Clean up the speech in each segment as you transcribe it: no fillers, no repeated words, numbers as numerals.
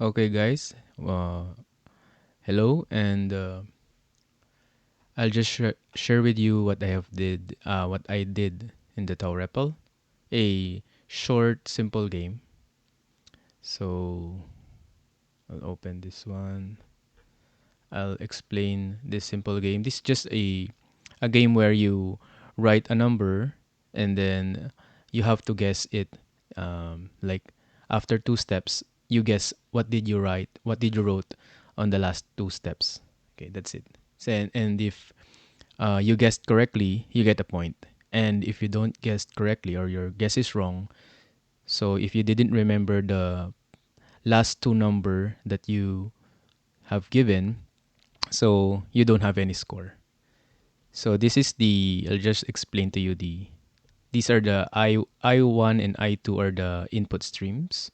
Okay, guys. Hello, and I'll just share with you what I did in the Tau REPL, a short, simple game. So I'll open this one. I'll explain this simple game. This is just a game where you write a number and then you have to guess it. Like after two steps, you guess what did you write, what did you wrote on the last two steps. Okay, that's it. So, and if you guessed correctly, you get a point. And if you don't guess correctly or your guess is wrong, so if you didn't remember the last two number that you have given, so you don't have any score. So this is the I'll just explain to you these are the I1 and I2 are the input streams,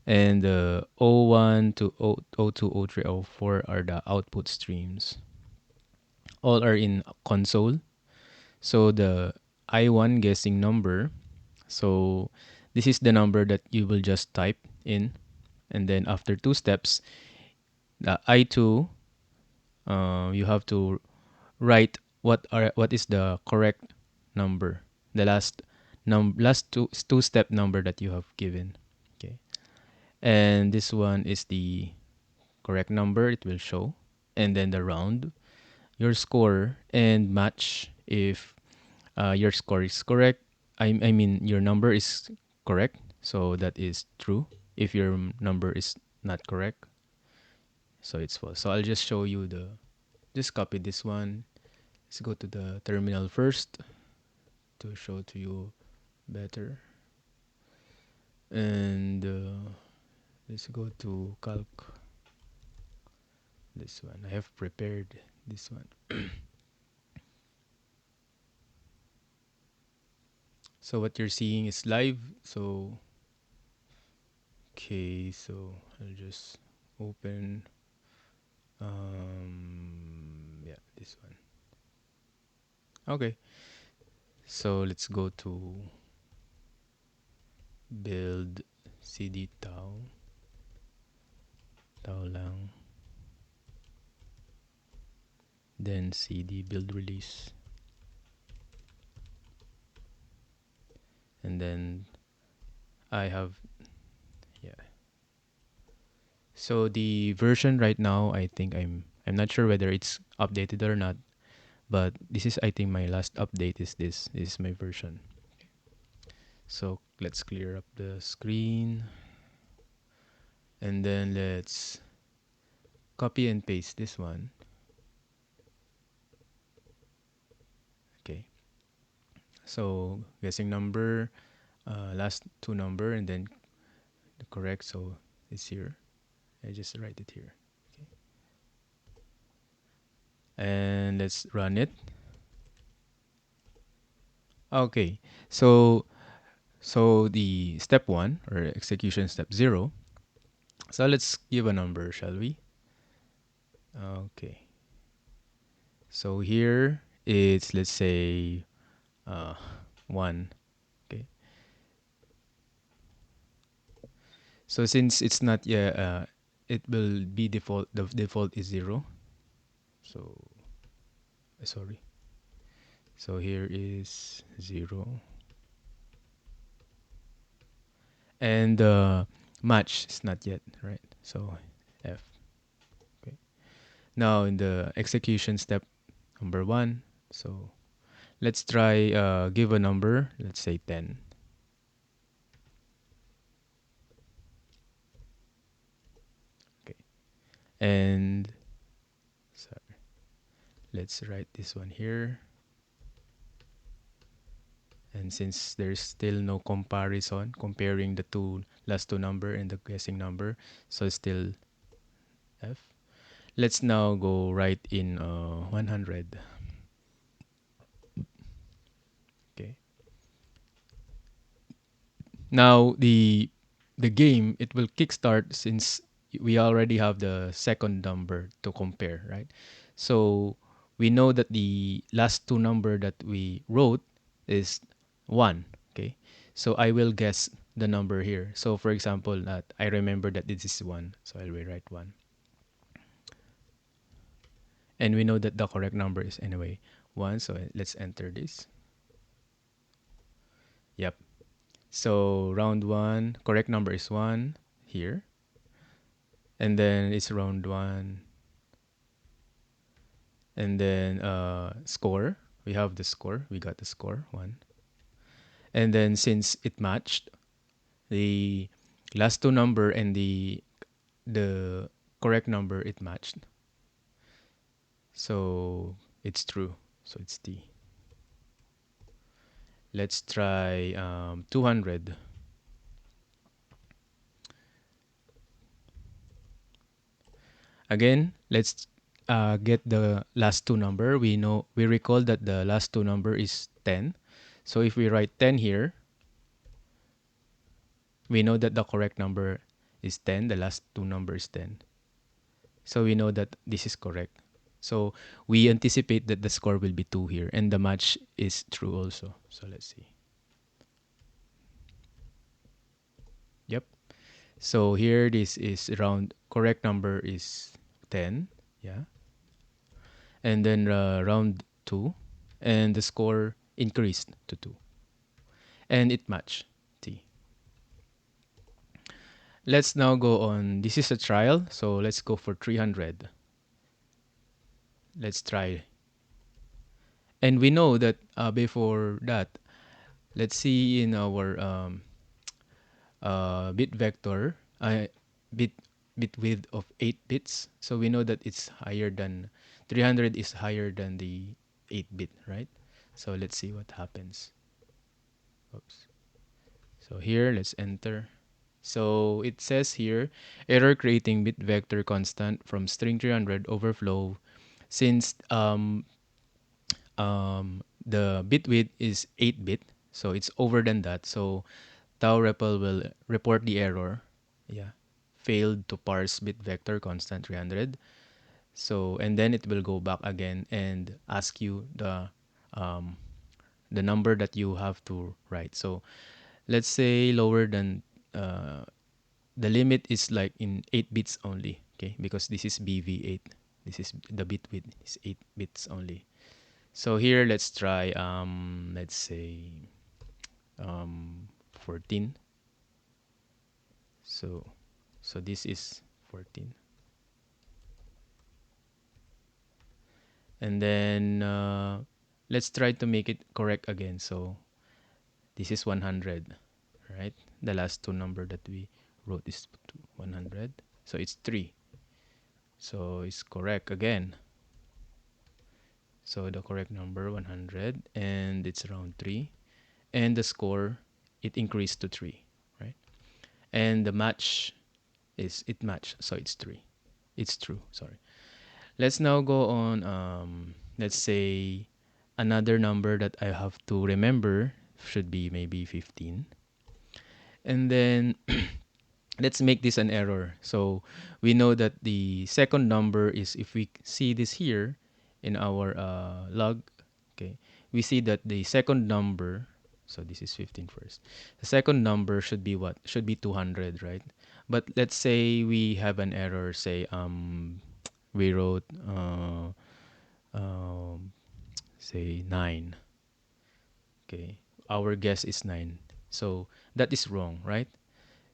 and the O1 to O2, O3, O4 are the output streams. All are in console. So the I1 guessing number, so this is the number that you will just type in, and then after two steps, the I2, you have to write what is the correct number, the last two step number that you have given. Okay, and this one is the correct number. It will show, and then the round your score and match if your score is correct. I mean your number is correct, so that is true. If your number is not correct, so it's false. So I'll just show you just copy this one. Let's go to the terminal first to show to you better. And let's go to calc. This one. I have prepared this one. So what you're seeing is live. So, okay, so I'll just open, yeah, this one. Okay, so let's go to build cd tau lang, then cd build release, and then I have, yeah. So the version right now, I think I'm not sure whether it's updated or not, but this is, I think, my last update is this. This is my version. So let's clear up the screen, and then let's copy and paste this one. Okay. So guessing number, last two number, and then the correct. So it's here. I just write it here. Okay. And let's run it. Okay. So the step one or execution step 0. So let's give a number, shall we? Okay. So here it's, let's say, uh, 1. Okay. So since it's not yet, it will be default. The default is 0. So sorry. So here is 0, and match is not yet, right? So F. Okay. Now in the execution step number 1, so let's try give a number. Let's say 10. Okay. And sorry, let's write this one here. And since there's still no comparison comparing the last two number and the guessing number, so it's still F. Let's now go right in 100. Okay. Now the game, it will kickstart since we already have the second number to compare, right? So we know that the last two number that we wrote is 1. Okay. So I will guess the number here. So for example, that I remember that this is 1, so I'll rewrite 1. And we know that the correct number is anyway 1, so let's enter this. Yep. So round 1, correct number is 1 here. And then it's round 1. And then score. We have the score. We got the score 1. And then since it matched, the last two number and the correct number, it matched. So it's true. So it's T. Let's try 200. Again, let's get the last two number. We recall that the last two number is 10. So if we write 10 here, we know that the correct number is 10. The last two number is 10. So we know that this is correct. So we anticipate that the score will be 2 here, and the match is true also. So let's see. Yep. So here this is round, correct number is 10. Yeah. And then round 2, and the score increased to 2. And it matched T. Let's now go on. This is a trial, so let's go for 300. Let's try. And we know that before that, let's see in our bit vector, bit bit width of 8 bits. So we know that it's higher than 300 is higher than the 8 bit, right? So let's see what happens. Oops. So here, let's enter. So it says here, error creating bit vector constant from string 300 overflow. Since the bit width is 8 bit, so it's over than that. So Tau REPL will report the error. Yeah. Failed to parse bit vector constant 300. So, and then it will go back again and ask you um, the number that you have to write. So let's say lower than the limit is like in 8 bits only, okay? Because this is BV8. This is the bit width is 8 bits only. So here let's try let's say 14. So this is 14. And then let's try to make it correct again. So this is 100, right? The last two number that we wrote is 100. So it's 3. So it's correct again. So the correct number 100, and it's around 3. And the score, it increased to 3, right? And the match is, it matched, so it's 3. It's true, sorry. Let's now go on, let's say another number that I have to remember should be maybe 15. And then let's make this an error. So we know that the second number is, if we see this here in our log, okay, we see that the second number, so this is 15 first. The second number should be what? Should be 200, right? But let's say we have an error, say we wrote um, say 9. Okay, our guess is 9. So that is wrong, right?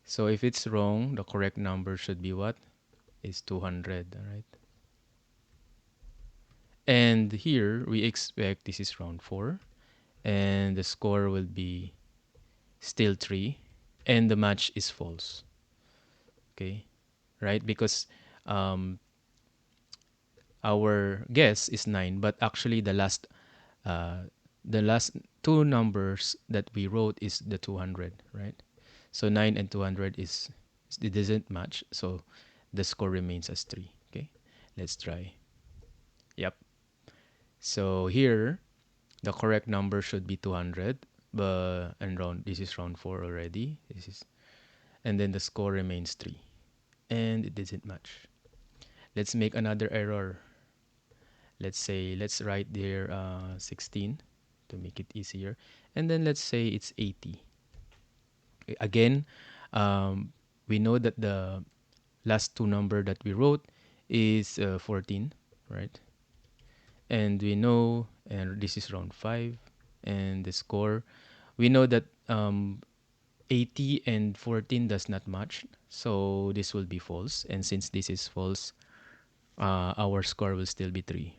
So if it's wrong, the correct number should be what? Is 200, right? And here we expect this is round 4, and the score will be still 3, and the match is false. Okay, right? Because um, our guess is 9, but actually uh, the last two numbers that we wrote is the 200, right? So 9 and 200 is, it doesn't match, so the score remains as 3. Okay, let's try. Yep. So here the correct number should be 200, but and round, this is round 4 already. This is, and then the score remains 3, and it doesn't match. Let's make another error. Let's say, let's write there 16 to make it easier, and then let's say it's 80. Again, um, we know that the last two number that we wrote is 14, right? And we know, and this is round 5, and the score, we know that 80 and 14 does not match, so this will be false. And since this is false, our score will still be 3.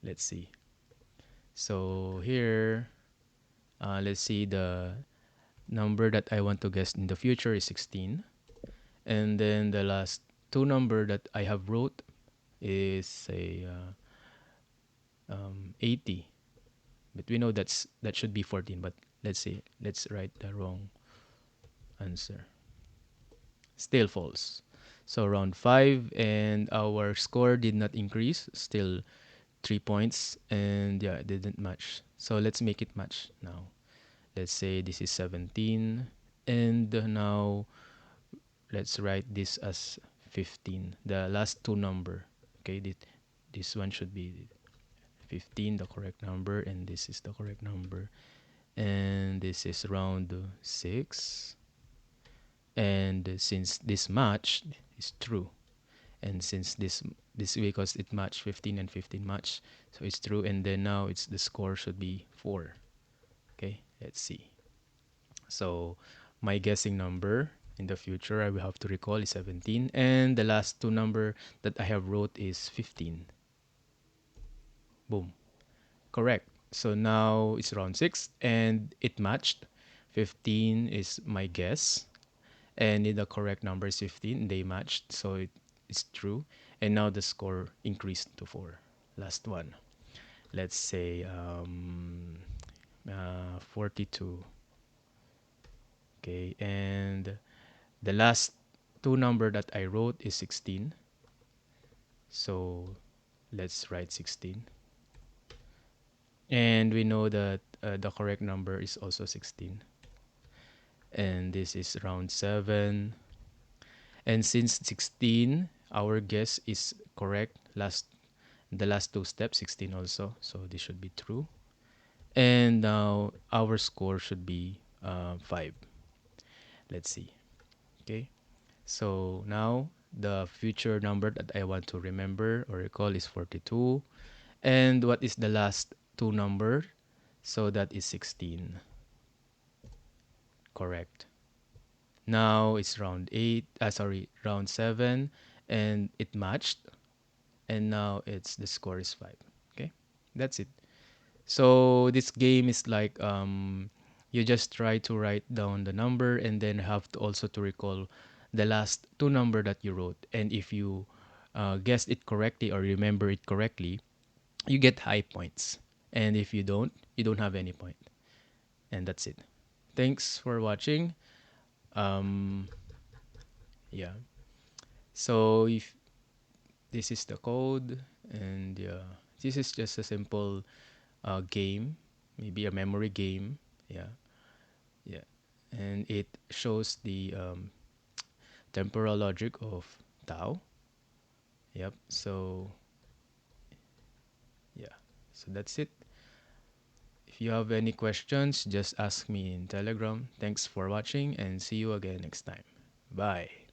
Let's see. So here, let's see, the number that I want to guess in the future is 16. And then the last two number that I have wrote is a 80. But we know that should be 14. But let's see, let's write the wrong answer. Still false. So round 5, and our score did not increase. Still 3 points, and yeah, it didn't match. So let's make it match now. Let's say this is 17, and now let's write this as 15. The last two number. Okay, this one should be 15, the correct number, and this is the correct number. And this is round 6. And since this match is true, and since this because it matched 15 and 15 match, so it's true. And then now it's the score should be 4. Okay, let's see. So my guessing number in the future I will have to recall is 17, and the last two number that I have wrote is 15. Boom, correct. So now it's round 6, and it matched. 15 is my guess, and the correct number is 15. They matched, so it's true. And now the score increased to 4. Last one. Let's say 42. Okay, and the last two number that I wrote is 16. So let's write 16. And we know that the correct number is also 16. And this is round 7. And since 16, our guess is correct. The last two steps, 16 also. So this should be true. And now our score should be 5. Let's see. Okay. So now the future number that I want to remember or recall is 42. And what is the last two number? So that is 16. Correct. Now it's round 8, round 7, and it matched. And now the score is 5. Okay? That's it. So this game is like you just try to write down the number, and then have to also to recall the last two number that you wrote. And if you guessed it correctly or remember it correctly, you get high points. And if you don't have any point. And that's it. Thanks for watching. Um, yeah. So if this is the code, and yeah, this is just a simple game, maybe a memory game. Yeah, yeah, and it shows the temporal logic of Tau. Yep. So yeah, so that's it. If you have any questions, just ask me in Telegram. Thanks for watching, and see you again next time. Bye.